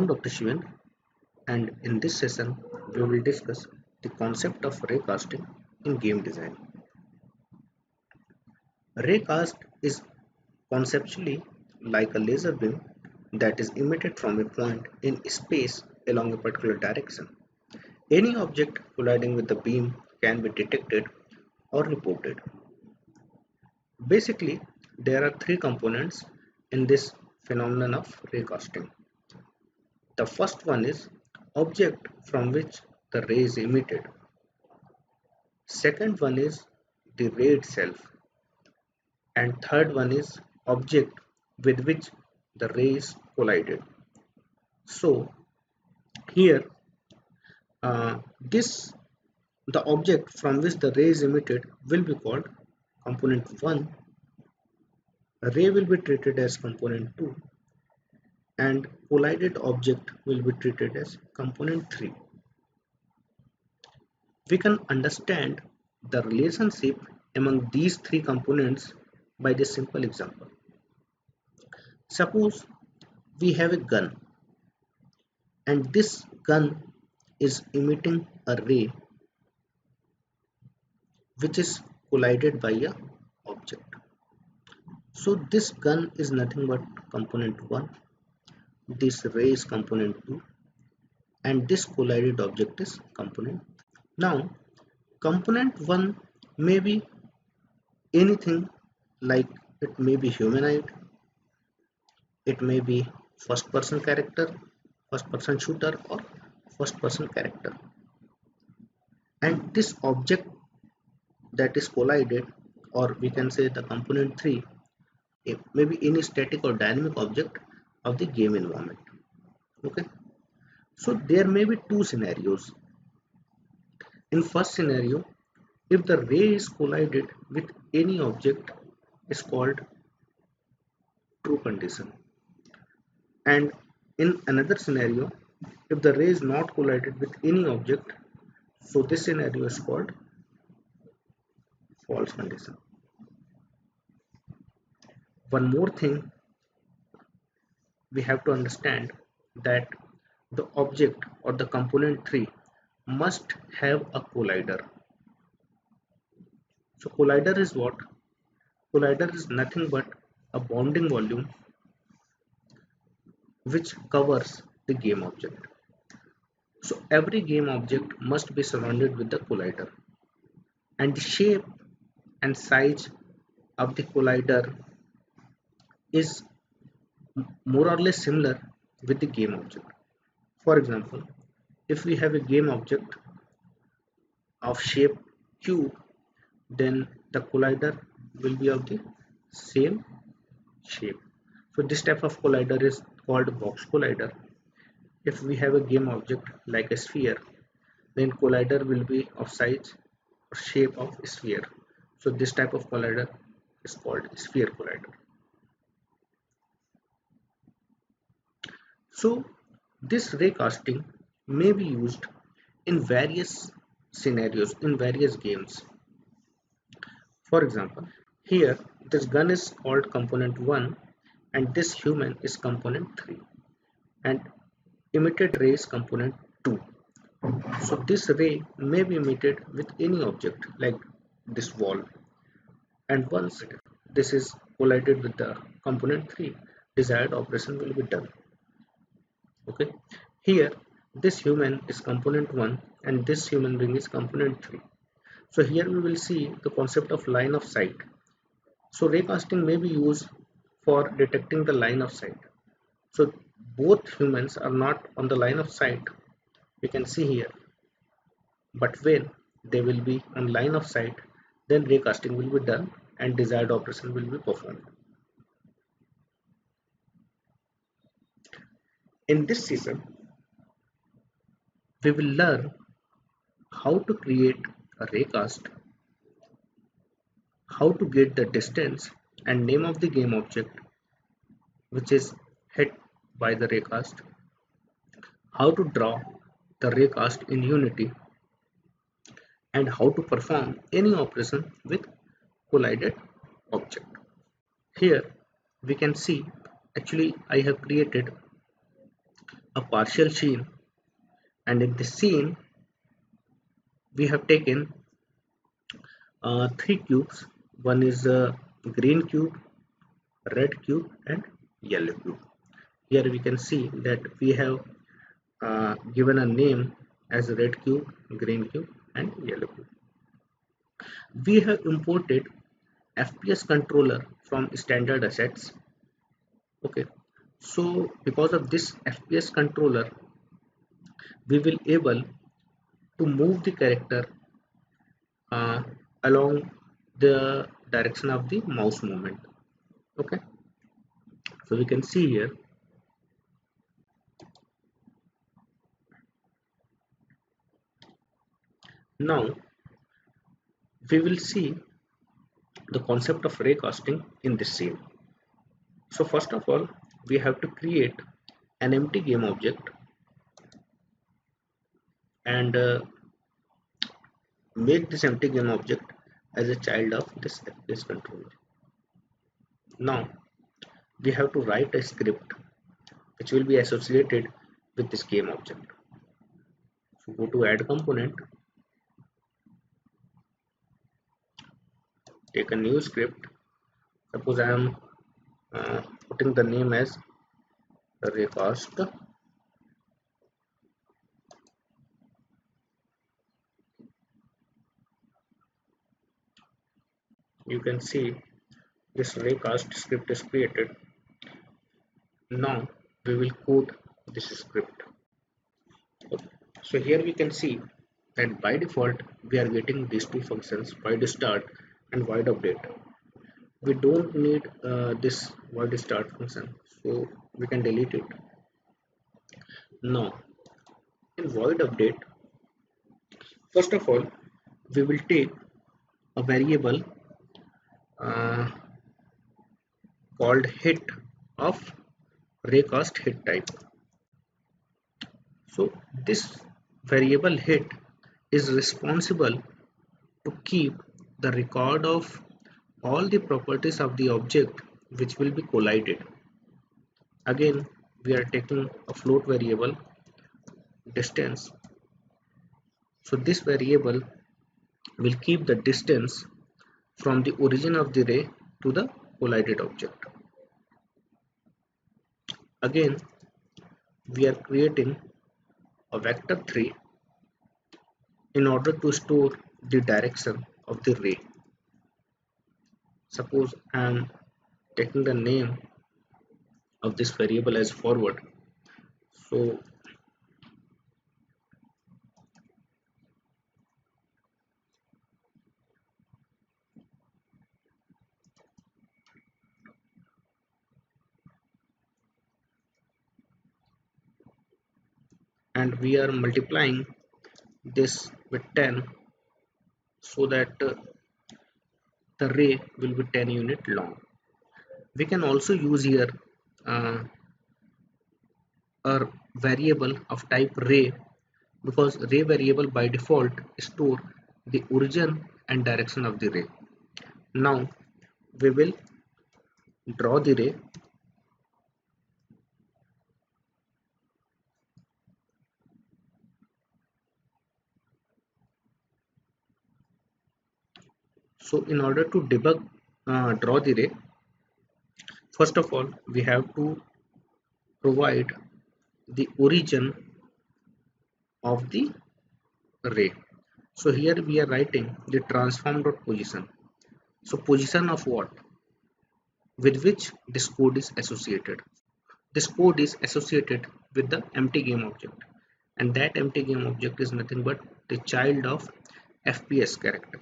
am Dr. Shivan, and in this session we will discuss the concept of raycasting in game design. Raycast is conceptually like a laser beam that is emitted from a point in space along a particular direction. Any object colliding with the beam can be detected or reported. Basically, there are three components in this phenomenon of raycasting. The first one is object from which the ray is emitted. Second one is the ray itself, and third one is object with which the rays collided. So here, this the object from which the ray is emitted will be called component 1. A ray will be treated as component 2, and collided object will be treated as component 3. We can understand the relationship among these three components by this simple example. Suppose we have a gun, and this gun is emitting a ray which is collided by a object. So this gun is nothing but component 1, this ray is component 2, and this collided object is component. Now component 1 may be anything, like it may be humanoid, it may be first person character, first person shooter, or first person character. And this object that is collided, or we can say the component 3, it may be any static or dynamic object of the game environment. Okay, so there may be two scenarios. In first scenario, if the ray is collided with any object, is called true condition, and in another scenario, if the ray is not collided with any object, so this scenario is called false condition. One more thing we have to understand, that the object or the component 3 must have a collider. So collider is what? Collider is nothing but a bounding volume which covers the game object. So every game object must be surrounded with the collider, and the shape and size of the collider is more or less similar with the game object. For example, if we have a game object of shape cube, then the collider will be of the same shape. So this type of collider is called box collider. If we have a game object like a sphere, then collider will be of size or shape of sphere. So this type of collider is called sphere collider. So this ray casting may be used in various scenarios, in various games. For example, here this gun is called component 1 and this human is component 3, and emitted ray is component 2. So this ray may be emitted with any object like this wall, and once this is collided with the component 3, desired operation will be done. Okay, here this human is component 1 and this human being is component 3. So here we will see the concept of line of sight. So raycasting may be used for detecting the line of sight. So both humans are not on the line of sight, we can see here, but when they will be on line of sight, then raycasting will be done and desired operation will be performed. In this session, we will learn how to create a raycast, how to get the distance and name of the game object which is hit by the raycast, how to draw the raycast in Unity, and how to perform any operation with collided object. Here we can see, actually I have created a partial scene, and in this scene we have taken three cubes. One is a green cube, red cube, and yellow cube. Here we can see that we have given a name as red cube, green cube, and yellow cube. We have imported FPS controller from standard assets. Okay, so because of this FPS controller, we will able to move the character uh, along the direction of the mouse movement. Okay, so we can see here. Now we will see the concept of ray casting in this scene. So first of all, we have to create an empty game object and make this empty game object as a child of this FPS controller. Now we have to write a script which will be associated with this game object. So go to add component, take a new script. Suppose I am putting the name as raycast. You can see this raycast script is created. Now we will code this script. Okay. So here we can see that by default we are getting these two functions, void start and void update. We don't need this void start function, so we can delete it. Now in void update, first of all we will take a variable uh, called hit of raycast hit type. So this variable hit is responsible to keep the record of all the properties of the object which will be collided. Again, we are taking a float variable distance. So this variable will keep the distance from the origin of the ray to the collided object. Again, we are creating a vector 3 in order to store the direction of the ray. Suppose I am taking the name of this variable as forward. So and we are multiplying this with 10 so that the ray will be 10 unit long. We can also use here uh, a variable of type ray, because ray variable by default store the origin and direction of the ray. Now we will draw the ray. So in order to debug draw the ray, first of all we have to provide the origin of the ray. So here we are writing the transform dot position. So position of what? With which this code is associated. This code is associated with the empty game object, and that empty game object is nothing but the child of FPS character.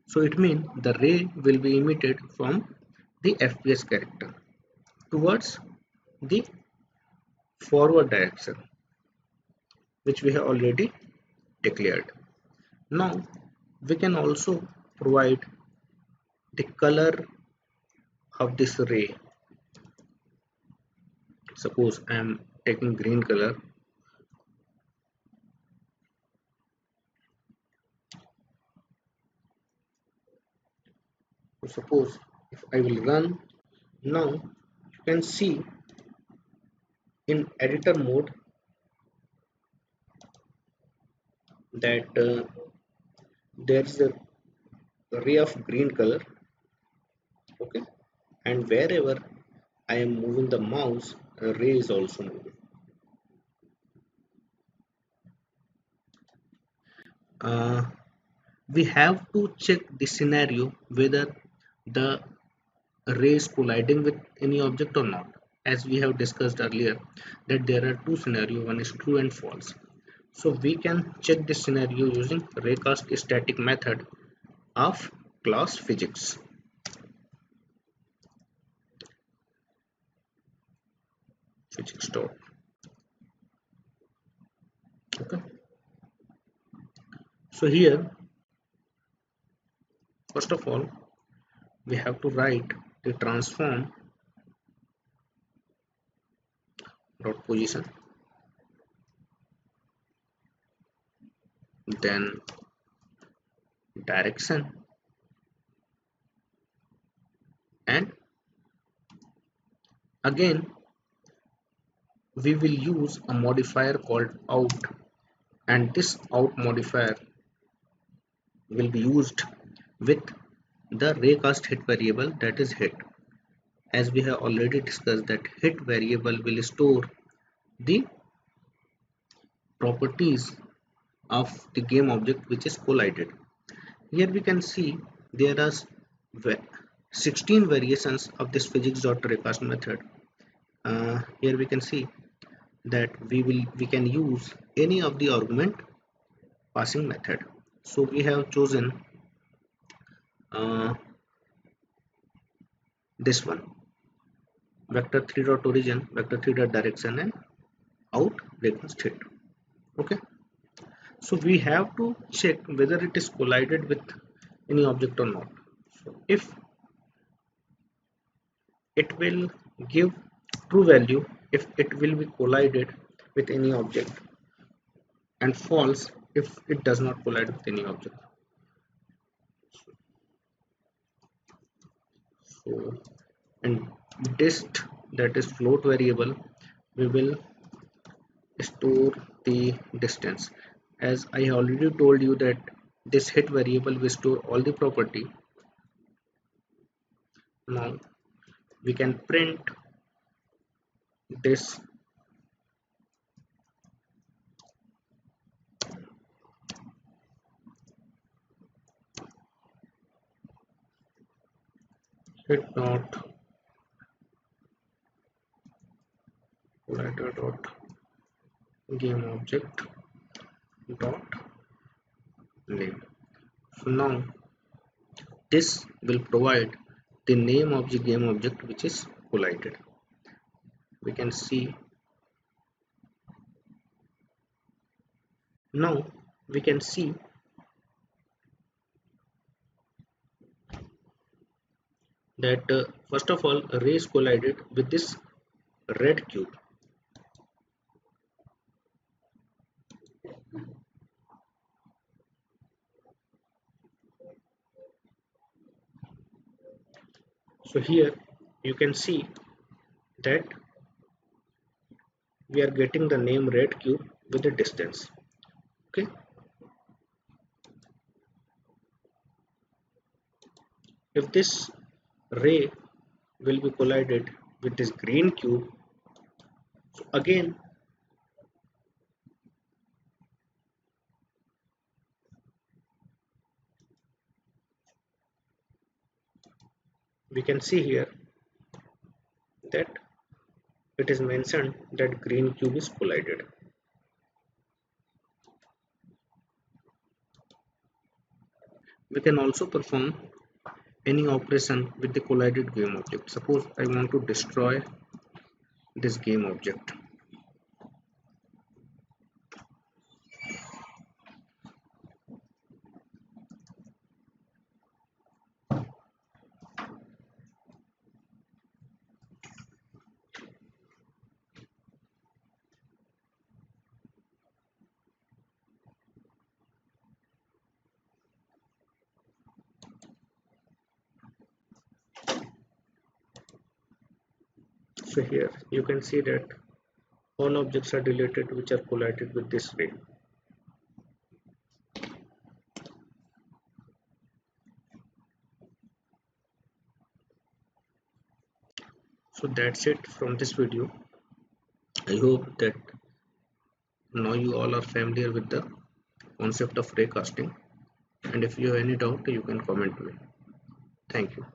So it means the ray will be emitted from the FPS character towards the forward direction, which we have already declared. Now we can also provide the color of this ray. Suppose I am taking green color. So suppose if I will run now, you can see in editor mode that there is a ray of green color, okay, and wherever I am moving the mouse, a ray is also moving. uh, we have to check the scenario whether the ray is colliding with any object or not, as we have discussed earlier that there are two scenarios, one is true and false. So we can check this scenario using raycast static method of class physics. Physics dot. Okay. So here, first of all, we have to write the transform dot position, then direction, and again we will use a modifier called out, and this out modifier will be used with the raycast hit variable, that is hit. As we have already discussed that hit variable will store the properties of the game object which is collided. Here we can see there are 16 variations of this physics.raycast method. Here we can see that we can use any of the argument passing method. So we have chosen uh, this one, vector 3 dot origin, vector 3 dot direction, and out raycast hit. Okay, so we have to check whether it is collided with any object or not. So if it will give true value if it will be collided with any object, and false if it does not collide with any object. So in dist, that is float variable, we will store the distance. As I already told you that this hit variable will store all the property. Now we can print this hit dot collider dot game object dot name. So now this will provide the name of the game object which is collided. We can see now we can see that first of all a ray is collided with this red cube. So here you can see that we are getting the name red cube with the distance. Okay, if this ray will be collided with this green cube, so again we can see here that it is mentioned that green cube is collided. We can also perform any operation with the collided game object. Suppose I want to destroy this game object. So here you can see that All objects are deleted which are collided with this ray. So that's it from this video. I hope that now you all are familiar with the concept of ray casting, and if you have any doubt you can comment me. Thank you.